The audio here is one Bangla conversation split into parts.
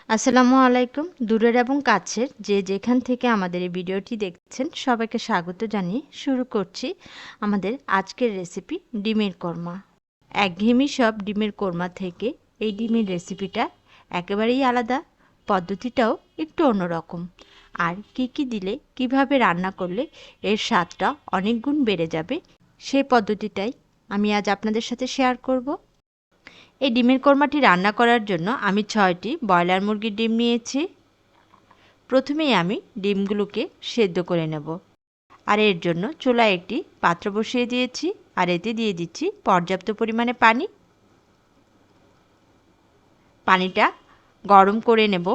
আসসালামু আলাইকুম। দূরের এবং কাছের যে যেখান থেকে আমাদের এই ভিডিওটি দেখছেন সবাইকে স্বাগত জানিয়ে শুরু করছি আমাদের আজকের রেসিপি ডিমের কোরমা। একঘেয়েমি সব ডিমের কোরমা থেকে এই ডিমের রেসিপিটা একেবারেই আলাদা, পদ্ধতিটাও একটু অন্যরকম। আর কি দিলে কিভাবে রান্না করলে এর স্বাদটা অনেক গুণ বেড়ে যাবে সেই পদ্ধতিটাই আমি আজ আপনাদের সাথে শেয়ার করব। এই ডিমের কোরমাটি রান্না করার জন্য আমি 6টি ব্রয়লার মুরগির ডিম নিয়েছি। প্রথমেই আমি ডিমগুলোকে সেদ্ধ করে নেব। আর এর জন্য চুলায় একটি পাত্র বসিয়ে দিয়েছি আর এতে দিয়ে দিচ্ছি পর্যাপ্ত পরিমাণে পানি। পানিটা গরম করে নেব।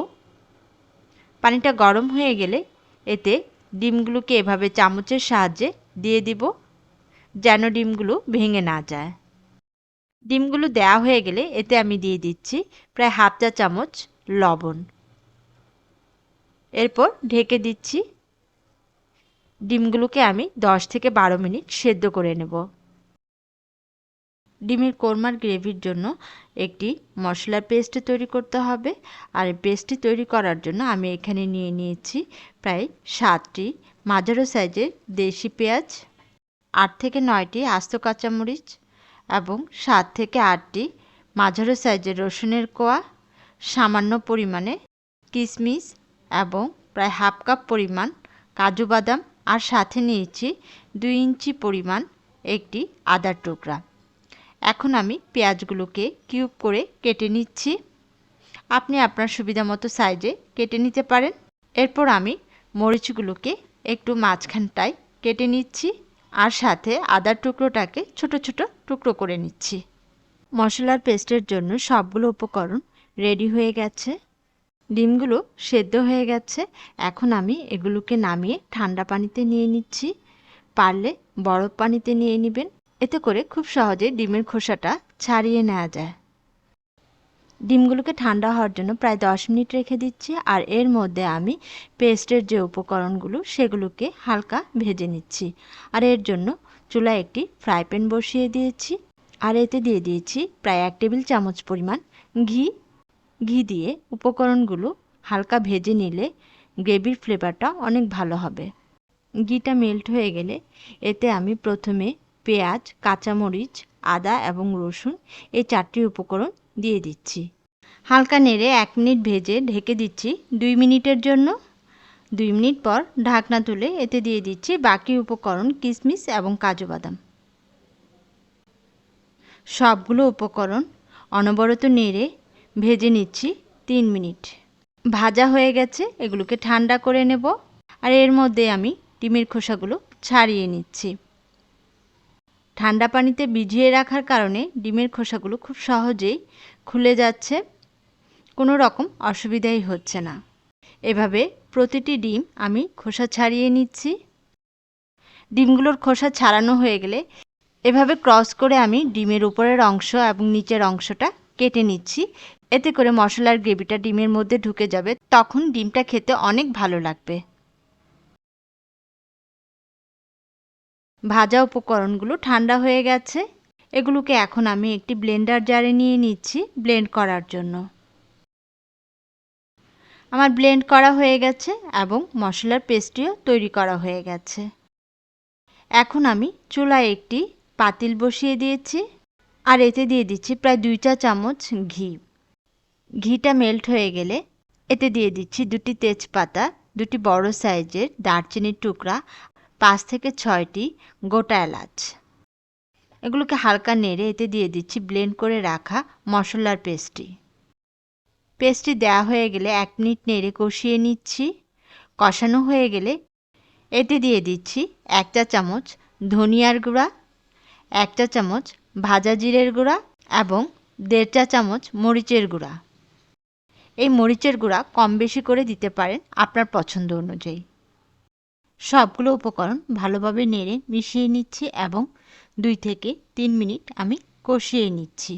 পানিটা গরম হয়ে গেলে এতে ডিমগুলোকে এভাবে চামচের সাহায্যে দিয়ে দিব, যেন ডিমগুলো ভেঙে না যায়। ডিমগুলো দেওয়া হয়ে গেলে এতে আমি দিয়ে দিচ্ছি প্রায় হাফ চা চামচ লবণ। এরপর ঢেকে দিচ্ছি। ডিমগুলোকে আমি 10 থেকে 12 মিনিট সেদ্ধ করে নেব। ডিমের কোরমার গ্রেভির জন্য একটি মশলার পেস্ট তৈরি করতে হবে। আর এই পেস্টটি তৈরি করার জন্য আমি এখানে নিয়ে নিয়েছি প্রায় 7টি মাঝারো সাইজের দেশি পেঁয়াজ, 8 থেকে 9টি আস্ত কাঁচামরিচ এবং 7 থেকে 8টি মাঝারো সাইজের রসুনের কোয়া, সামান্য পরিমাণে কিশমিশ এবং প্রায় হাফ কাপ পরিমাণ কাজু বাদাম, আর সাথে নিয়েছি 2 ইঞ্চি পরিমাণ একটি আদার টুকরা। এখন আমি পেঁয়াজগুলোকে কিউব করে কেটে নিচ্ছি। আপনি আপনার সুবিধা মতো সাইজে কেটে নিতে পারেন। এরপর আমি মরিচগুলোকে একটু মাঝখানটায় কেটে নিচ্ছি আর সাথে আদার টুকরোটাকে ছোট ছোট টুকরো করে নিচ্ছি। মশলার পেস্টের জন্য সবগুলো উপকরণ রেডি হয়ে গেছে। ডিমগুলো সেদ্ধ হয়ে গেছে। এখন আমি এগুলোকে নামিয়ে ঠান্ডা পানিতে নিয়ে নিচ্ছি। পারলে বরফ পানিতে নিয়ে নেবেন, এতে করে খুব সহজে ডিমের খোসাটা ছাড়িয়ে নেওয়া যায়। ডিমগুলোকে ঠান্ডা হওয়ার জন্য প্রায় 10 মিনিট রেখে দিচ্ছি। আর এর মধ্যে আমি পেস্টের যে উপকরণগুলো সেগুলোকে হালকা ভেজে নিচ্ছি। আর এর জন্য চুলায় একটি ফ্রাই প্যান বসিয়ে দিয়েছি আর এতে দিয়ে দিয়েছি প্রায় 1 টেবিল চামচ পরিমাণ ঘি দিয়ে উপকরণগুলো হালকা ভেজে নিলে গ্রেভির ফ্লেভারটা অনেক ভালো হবে। ঘিটা মেল্ট হয়ে গেলে এতে আমি প্রথমে পেঁয়াজ, কাঁচামরিচ, আদা এবং রসুন এই 4টি উপকরণ দিয়ে দিচ্ছি। হালকা নেড়ে 1 মিনিট ভেজে ঢেকে দিচ্ছি 2 মিনিটের জন্য। 2 মিনিট পর ঢাকনা তুলে এতে দিয়ে দিচ্ছি বাকি উপকরণ কিশমিশ এবং কাজু বাদাম। সবগুলো উপকরণ অনবরত নেড়ে ভেজে নিচ্ছি 3 মিনিট। ভাজা হয়ে গেছে, এগুলোকে ঠান্ডা করে নেব। আর এর মধ্যে আমি ডিমের খোসাগুলো ছাড়িয়ে নিচ্ছি। ঠান্ডা পানিতে ভিজিয়ে রাখার কারণে ডিমের খোসাগুলো খুব সহজেই খুলে যাচ্ছে, কোনো রকম অসুবিধাই হচ্ছে না। এভাবে প্রতিটি ডিম আমি খোসা ছাড়িয়ে নিচ্ছি। ডিমগুলোর খোসা ছাড়ানো হয়ে গেলে এভাবে ক্রস করে আমি ডিমের উপরের অংশ এবং নিচের অংশটা কেটে নিচ্ছি। এতে করে মশলার গ্রেভিটা ডিমের মধ্যে ঢুকে যাবে, তখন ডিমটা খেতে অনেক ভালো লাগবে। ভাজা উপকরণগুলো ঠান্ডা হয়ে গেছে। এগুলোকে এখন আমি একটি ব্লেন্ডার জারে নিয়ে নিচ্ছি ব্লেন্ড করার জন্য। আমার ব্লেন্ড করা হয়ে গেছে এবং মশলার পেস্টটিও তৈরি করা হয়ে গেছে। এখন আমি চুলায় একটি পাতিল বসিয়ে দিয়েছি আর এতে দিয়ে দিচ্ছি প্রায় 2 চা চামচ ঘি। ঘিটা মেল্ট হয়ে গেলে এতে দিয়ে দিচ্ছি 2টি তেজপাতা, 2টি বড় সাইজের দারচিনির টুকরা, 5 থেকে 6টি গোটা এলাচ। এগুলোকে হালকা নেড়ে এতে দিয়ে দিচ্ছি ব্লেন্ড করে রাখা মশলার পেস্টটি দেওয়া হয়ে গেলে 1 মিনিট নেড়ে কষিয়ে নিচ্ছি। কষানো হয়ে গেলে এতে দিয়ে দিচ্ছি 1 চা চামচ ধনিয়ার গুঁড়া, 1 চা চামচ ভাজা জিরের গুঁড়া এবং 1.5 চা চামচ মরিচের গুঁড়া। এই মরিচের গুঁড়া কম বেশি করে দিতে পারেন আপনার পছন্দ অনুযায়ী। সবগুলো উপকরণ ভালোভাবে নেড়ে মিশিয়ে নিচ্ছি এবং 2 থেকে 3 মিনিট আমি কষিয়ে নিচ্ছি।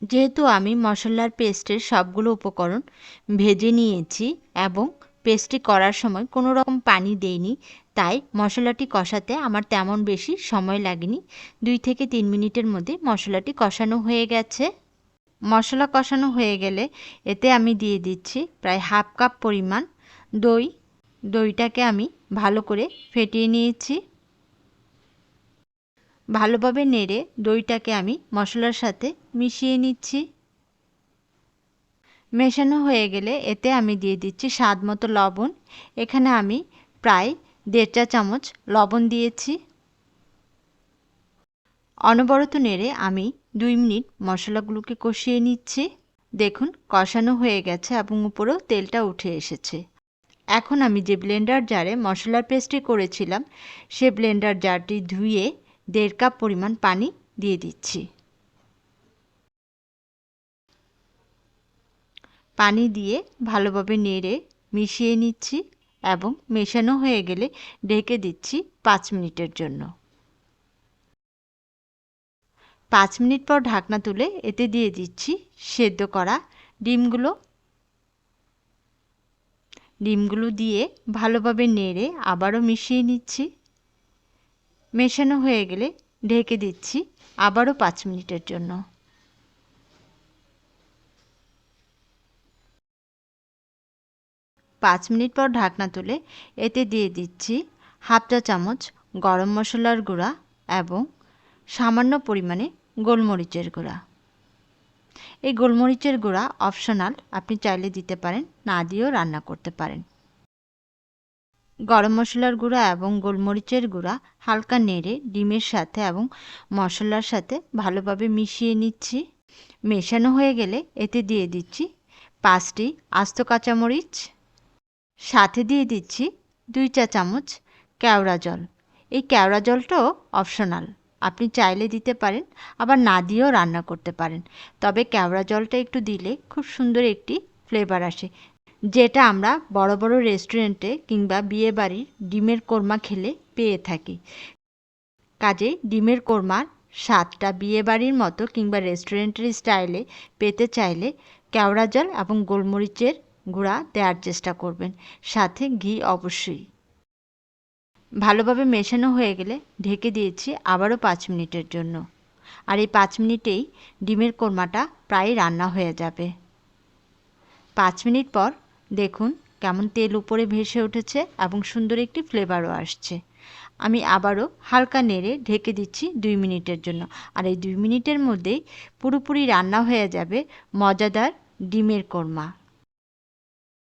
যেহেতু আমি মশলার পেস্টের সবগুলো উপকরণ ভেজে নিয়েছি এবং পেস্টটি করার সময় কোনো রকম পানি দেইনি, তাই মশলাটি কষাতে আমার তেমন বেশি সময় লাগেনি। 2 থেকে 3 মিনিটের মধ্যে মশলাটি কষানো হয়ে গেছে। মশলা কষানো হয়ে গেলে এতে আমি দিয়ে দিচ্ছি প্রায় হাফ কাপ পরিমাণ দই। দইটাকে আমি ভালো করে ফেটিয়ে নিয়েছি। ভালোভাবে নেড়ে দইটাকে আমি মশলার সাথে মিশিয়ে নিচ্ছি। মেশানো হয়ে গেলে এতে আমি দিয়ে দিচ্ছি স্বাদ মতো লবণ। এখানে আমি প্রায় 1.5 চা চামচ লবণ দিয়েছি। অনবরত নেড়ে আমি 2 মিনিট মশলাগুলোকে কষিয়ে নিচ্ছি। দেখুন কষানো হয়ে গেছে এবং উপরেও তেলটা উঠে এসেছে। এখন আমি যে ব্লেন্ডার জারে মশলার পেস্টটি করেছিলাম সে ব্লেন্ডার জারটি ধুয়ে 1.5 কাপ পরিমাণ পানি দিয়ে দিচ্ছি। পানি দিয়ে ভালোভাবে নেড়ে মিশিয়ে নিচ্ছি এবং মেশানো হয়ে গেলে ঢেকে দিচ্ছি 5 মিনিটের জন্য। 5 মিনিট পর ঢাকনা তুলে এতে দিয়ে দিচ্ছি সেদ্ধ করা ডিমগুলো। ডিমগুলো দিয়ে ভালোভাবে নেড়ে আবারও মিশিয়ে নিচ্ছি। মেশানো হয়ে গেলে ঢেকে দিচ্ছি আবারও 5 মিনিটের জন্য। 5 মিনিট পর ঢাকনা তুলে এতে দিয়ে দিচ্ছি হাফ চা চামচ গরম মশলার গুঁড়া এবং সামান্য পরিমাণে গোলমরিচের গুঁড়া। এই গোলমরিচের গুঁড়া অপশনাল, আপনি চাইলে দিতে পারেন, না দিয়েও রান্না করতে পারেন। গরম মশলার গুঁড়া এবং গোলমরিচের গুঁড়া হালকা নেড়ে ডিমের সাথে এবং মশলার সাথে ভালোভাবে মিশিয়ে নিচ্ছি। মেশানো হয়ে গেলে এতে দিয়ে দিচ্ছি 5টি আস্ত কাঁচামরিচ। সাথে দিয়ে দিচ্ছি 2 চা চামচ কেওড়া জল। এই কেওড়া জলটাও অপশনাল, আপনি চাইলে দিতে পারেন, আবার না দিয়েও রান্না করতে পারেন। তবে কেওড়া জলটা একটু দিলে খুব সুন্দর একটি ফ্লেভার আসে, যেটা আমরা বড় বড় রেস্টুরেন্টে কিংবা বিয়েবাড়ির ডিমের কোরমা খেলে পেয়ে থাকি। কাজেই ডিমের কোরমার স্বাদটা বিয়েবাড়ির মতো কিংবা রেস্টুরেন্টের স্টাইলে পেতে চাইলে কেওড়া জল এবং গোলমরিচের গুঁড়া দেওয়ার চেষ্টা করবেন, সাথে ঘি অবশ্যই। ভালোভাবে মেশানো হয়ে গেলে ঢেকে দিয়েছি আবারও 5 মিনিটের জন্য। আর এই 5 মিনিটেই ডিমের কোরমাটা প্রায় রান্না হয়ে যাবে। 5 মিনিট পর দেখুন কেমন তেল উপরে ভেসে উঠেছে এবং সুন্দর একটি ফ্লেভারও আসছে। আমি আবারও হালকা নেড়ে ঢেকে দিচ্ছি 2 মিনিটের জন্য। আর এই 2 মিনিটের মধ্যেই পুরোপুরি রান্না হয়ে যাবে মজাদার ডিমের কোরমা।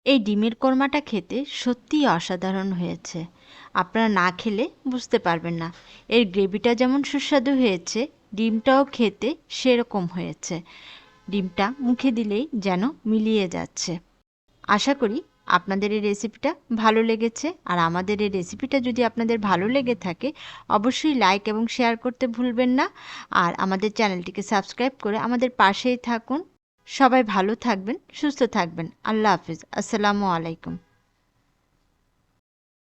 এই ডিমের কোরমাটা খেতে সত্যিই অসাধারণ হয়েছে। আপনারা না খেলে বুঝতে পারবেন না। এর গ্রেভিটা যেমন সুস্বাদু হয়েছে, ডিমটাও খেতে সেরকম হয়েছে। ডিমটা মুখে দিলেই যেন মিলিয়ে যাচ্ছে। আশা করি আপনাদের এই রেসিপিটা ভালো লেগেছে। আর আমাদের এই রেসিপিটা যদি আপনাদের ভালো লেগে থাকে অবশ্যই লাইক এবং শেয়ার করতে ভুলবেন না। আর আমাদের চ্যানেলটিকে সাবস্ক্রাইব করে আমাদের পাশেই থাকুন। সবাই ভালো থাকবেন, সুস্থ থাকবেন। আল্লাহ হাফিজ। আসসালামু আলাইকুম।